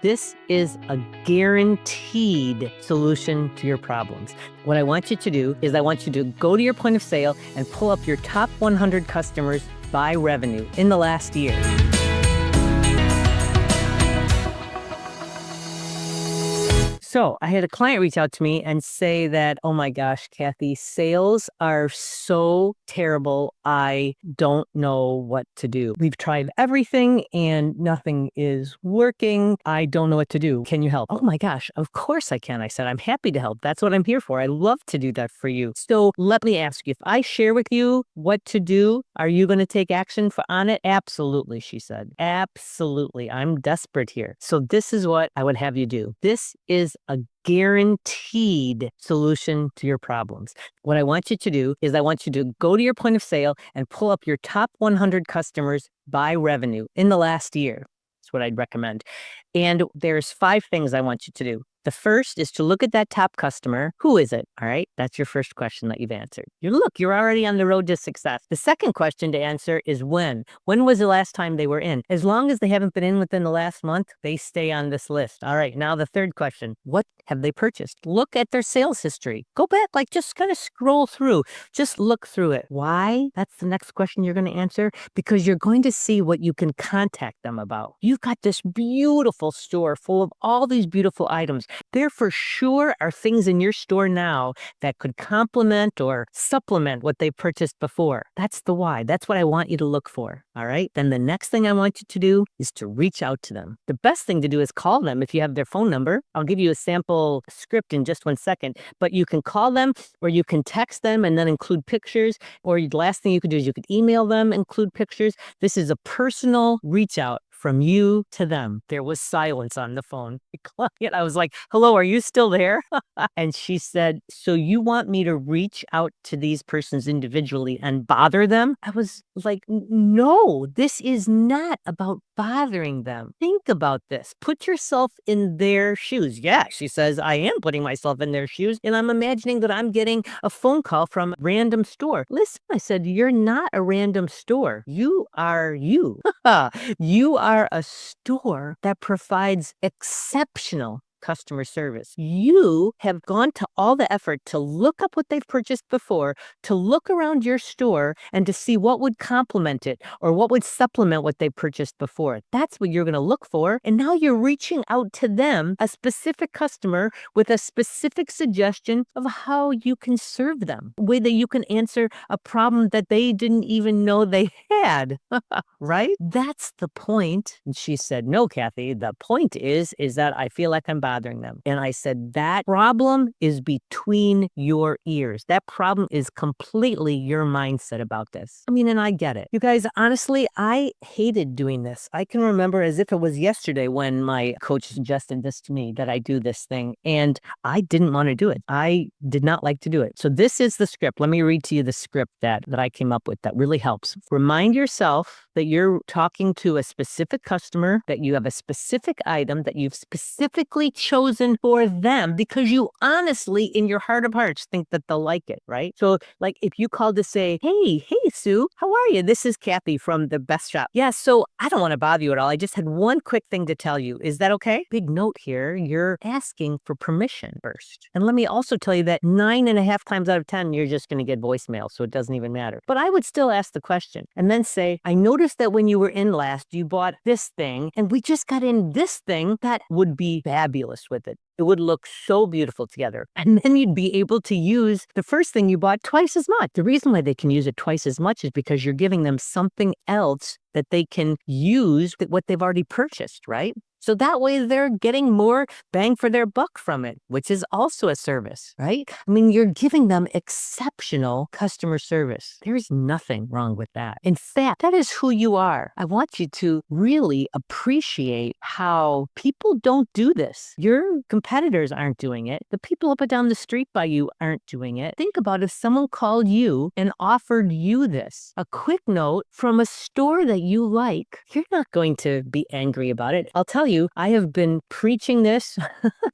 This is a guaranteed solution to your problems. What I want you to do is I want you to go to your point of sale and pull up your top 100 customers by revenue in the last year. So I had a client reach out to me and say that, oh my gosh, Cathy, sales are so terrible. I don't know what to do. We've tried everything and nothing is working. I don't know what to do. Can you help? Oh my gosh, of course I can. I said, I'm happy to help. That's what I'm here for. I love to do that for you. So let me ask you, if I share with you what to do, are you going to take action on it? Absolutely, she said. Absolutely. I'm desperate here. So this is what I would have you do. This is a guaranteed solution to your problems. What I want you to do is I want you to go to your point of sale and pull up your top 100 customers by revenue in the last year. That's what I'd recommend. And there's 5 things I want you to do. The first is to look at that top customer. Who is it? All right. That's your first question that you've answered. You're already on the road to success. The second question to answer is when. When was the last time they were in? As long as they haven't been in within the last month, they stay on this list. All right. Now the third question, what have they purchased? Look at their sales history. Go back, just kind of scroll through. Just look through it. Why? That's the next question you're going to answer, because you're going to see what you can contact them about. You've got this beautiful store full of all these beautiful items. There for sure are things in your store now that could complement or supplement what they purchased before. That's the why. That's what I want you to look for. All right. Then the next thing I want you to do is to reach out to them. The best thing to do is call them if you have their phone number. I'll give you a sample script in just 1 second, but you can call them or you can text them and then include pictures. Or the last thing you could do is you could email them, include pictures. This is a personal reach out from you to them. There was silence on the phone. I was like, hello, are you still there? And she said, so you want me to reach out to these persons individually and bother them? I was like, no, this is not about bothering them. Think about this. Put yourself in their shoes. Yeah, she says, I am putting myself in their shoes. And I'm imagining that I'm getting a phone call from a random store. Listen, I said, you're not a random store. You are you. You are a store that provides exceptional customer service. You have gone to all the effort to look up what they've purchased before, to look around your store and to see what would complement it or what would supplement what they purchased before. That's what you're going to look for. And now you're reaching out to them, a specific customer, with a specific suggestion of how you can serve them, a way that you can answer a problem that they didn't even know they had. Right? That's the point. And she said, no, Cathy, the point is that I feel like I'm bothering them. And I said, that problem is between your ears. That problem is completely your mindset about this. I mean, and I get it. You guys, honestly, I hated doing this. I can remember as if it was yesterday when my coach suggested this to me, that I do this thing. And I didn't want to do it. I did not like to do it. So this is the script. Let me read to you the script that I came up with that really helps. Remind yourself that you're talking to a specific customer, that you have a specific item that you've specifically chosen for them because you honestly, in your heart of hearts, think that they'll like it, right? So like if you called to say, hey, Sue, how are you? This is Cathy from the Best Shop. Yeah, so I don't want to bother you at all. I just had one quick thing to tell you. Is that okay? Big note here. You're asking for permission first. And let me also tell you that 9.5 times out of 10, you're just going to get voicemail. So it doesn't even matter. But I would still ask the question and then say, I noticed that when you were in last, you bought this thing and we just got in this thing that would be fabulous with it. It would look so beautiful together. And then you'd be able to use the first thing you bought twice as much. The reason why they can use it twice as much is because you're giving them something else that they can use with what they've already purchased, right? So that way they're getting more bang for their buck from it, which is also a service, right? I mean, you're giving them exceptional customer service. There's nothing wrong with that. In fact, that is who you are. I want you to really appreciate how people don't do this. Your competitors aren't doing it. The people up and down the street by you aren't doing it. Think about if someone called you and offered you this, a quick note from a store that you like, you're not going to be angry about it. I'll tell you, you, I have been preaching this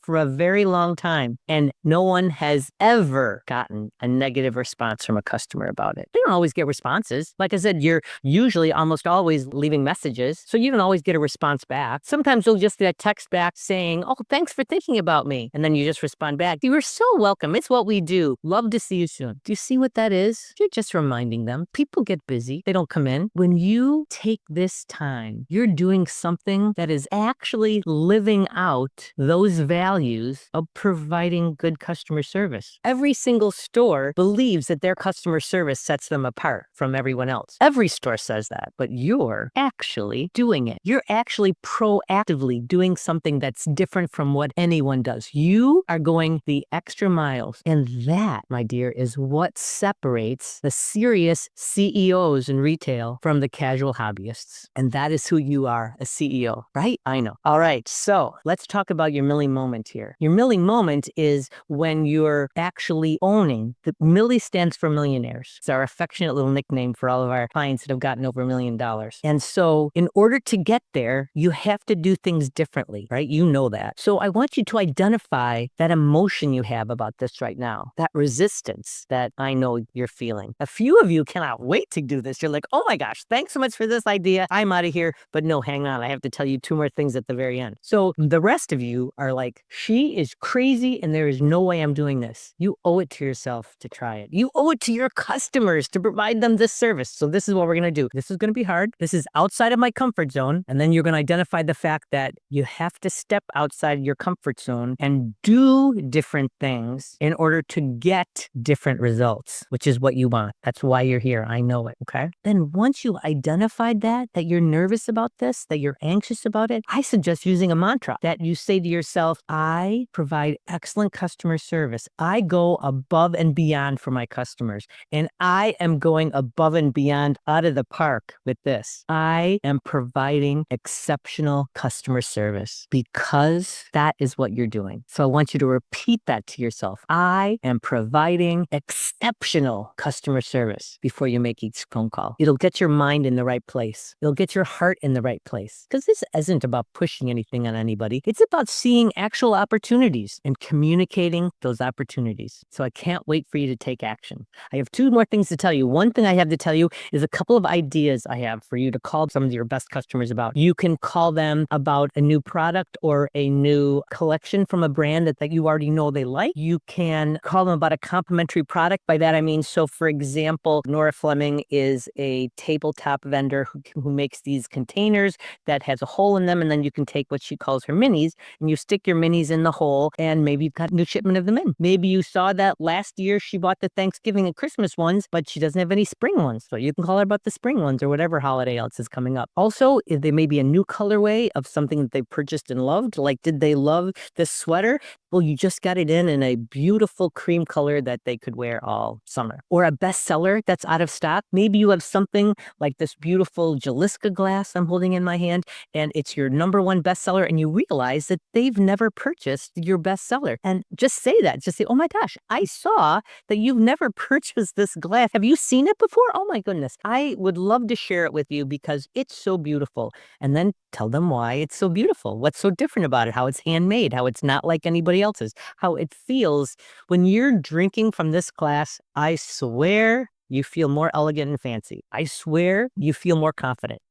for a very long time, and no one has ever gotten a negative response from a customer about it. They don't always get responses. Like I said, you're usually almost always leaving messages, so you don't always get a response back. Sometimes you'll just get a text back saying, oh, thanks for thinking about me. And then you just respond back, you are so welcome. It's what we do. Love to see you soon. Do you see what that is? You're just reminding them. People get busy. They don't come in. When you take this time, you're doing something that is actually living out those values of providing good customer service. Every single store believes that their customer service sets them apart from everyone else. Every store says that, but you're actually doing it. You're actually proactively doing something that's different from what anyone does. You are going the extra miles. And that, my dear, is what separates the serious CEOs in retail from the casual hobbyists. And that is who you are, a CEO, right? I know. All right, so let's talk about your Millie moment here. Your Millie moment is when you're actually owning. The Millie stands for millionaires. It's our affectionate little nickname for all of our clients that have gotten over $1 million. And so in order to get there, you have to do things differently, right? You know that. So I want you to identify that emotion you have about this right now, that resistance that I know you're feeling. A few of you cannot wait to do this. You're like, oh my gosh, thanks so much for this idea. I'm out of here. But no, hang on. I have to tell you 2 more things at the very end. So the rest of you are like, she is crazy and there is no way I'm doing this. You owe it to yourself to try it. You owe it to your customers to provide them this service. So this is what we're going to do. This is going to be hard. This is outside of my comfort zone. And then you're going to identify the fact that you have to step outside your comfort zone and do different things in order to get different results, which is what you want. That's why you're here. I know it. Okay. Then once you identified that you're nervous about this, that you're anxious about it, I suggest using a mantra that you say to yourself, I provide excellent customer service. I go above and beyond for my customers. And I am going above and beyond out of the park with this. I am providing exceptional customer service because that is what you're doing. So I want you to repeat that to yourself. I am providing exceptional customer service before you make each phone call. It'll get your mind in the right place. It'll get your heart in the right place. Because this isn't about pushing anything on anybody. It's about seeing actual opportunities and communicating those opportunities. So I can't wait for you to take action. I have 2 more things to tell you. One thing I have to tell you is a couple of ideas I have for you to call some of your best customers about. You can call them about a new product or a new collection from a brand that you already know they like. You can call them about a complimentary product. By that I mean, so for example, Nora Fleming is a tabletop vendor who makes these containers that has a hole in them, and then you can take what she calls her minis and you stick your minis in the hole, and maybe you've got a new shipment of them in. Maybe you saw that last year she bought the Thanksgiving and Christmas ones, but she doesn't have any spring ones. So you can call her about the spring ones or whatever holiday else is coming up. Also, if there may be a new colorway of something that they purchased and loved, like did they love this sweater? Well, you just got it in a beautiful cream color that they could wear all summer. Or a bestseller that's out of stock. Maybe you have something like this beautiful Jaliska glass I'm holding in my hand, and it's your #1 bestseller, and you realize that they've never purchased your bestseller. And just say that. Just say, oh my gosh, I saw that you've never purchased this glass. Have you seen it before? Oh my goodness. I would love to share it with you because it's so beautiful. And then tell them why it's so beautiful. What's so different about it? How it's handmade, how it's not like anybody else's, how it feels. When you're drinking from this glass, I swear you feel more elegant and fancy. I swear you feel more confident.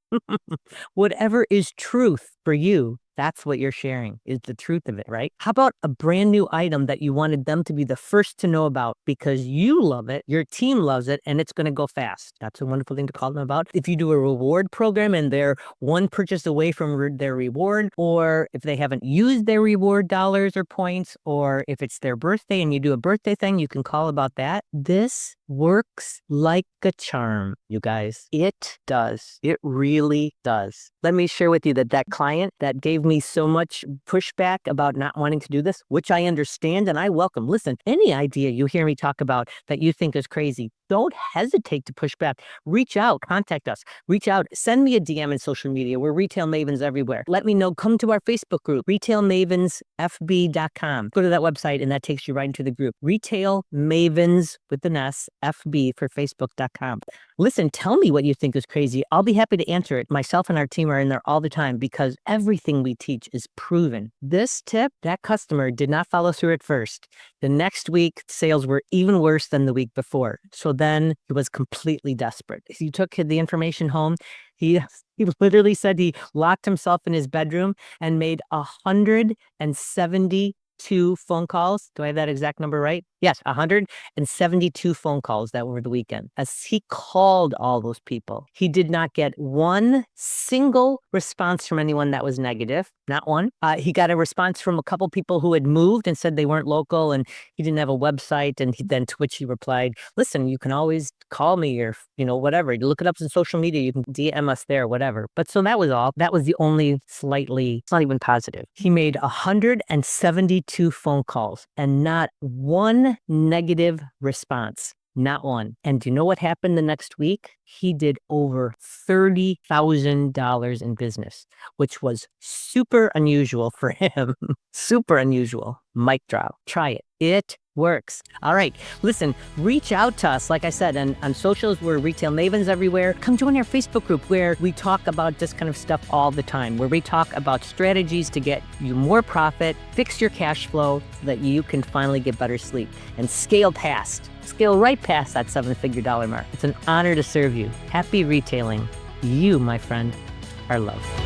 Whatever is truth for you, that's what you're sharing, is the truth of it, right? How about a brand new item that you wanted them to be the first to know about because you love it, your team loves it, and it's going to go fast? That's a wonderful thing to call them about. If you do a reward program and they're one purchase away from their reward, or if they haven't used their reward dollars or points, or if it's their birthday and you do a birthday thing, you can call about that. This works like a charm, you guys. It does. It really does. Let me share with you that client that gave me so much pushback about not wanting to do this, which I understand and I welcome. Listen, any idea you hear me talk about that you think is crazy, don't hesitate to push back. Reach out, contact us, reach out, send me a DM in social media. We're Retail Mavens everywhere. Let me know, come to our Facebook group, Retail Mavens retailmavensfb.com. Go to that website and that takes you right into the group. RETAILMavens with an S, FB for Facebook.com. Listen, tell me what you think is crazy. I'll be happy to answer it. Myself and our team are in there all the time because everything we teach is proven. This tip, that customer did not follow through at first. The next week, sales were even worse than the week before. So then he was completely desperate. He took the information home. He literally said he locked himself in his bedroom and made 172 phone calls. Do I have that exact number right? Yes, 172 phone calls that were the weekend. As he called all those people, he did not get one single response from anyone that was negative, not one. He got a response from a couple people who had moved and said they weren't local and he didn't have a website. And then to which he replied, listen, you can always call me or, whatever. You look it up on social media, you can DM us there, whatever. But so that was all. That was the only it's not even positive. He made 172 phone calls and not one negative response. Not one. And do you know what happened the next week? He did over $30,000 in business, which was super unusual for him. Super unusual. Mic drop. Try it. It works. All right. Listen, reach out to us. Like I said, and on socials, we're Retail Mavens everywhere. Come join our Facebook group where we talk about this kind of stuff all the time, where we talk about strategies to get you more profit, fix your cash flow so that you can finally get better sleep and scale right past that $7-figure dollar mark. It's an honor to serve you. Happy retailing. You, my friend, are loved.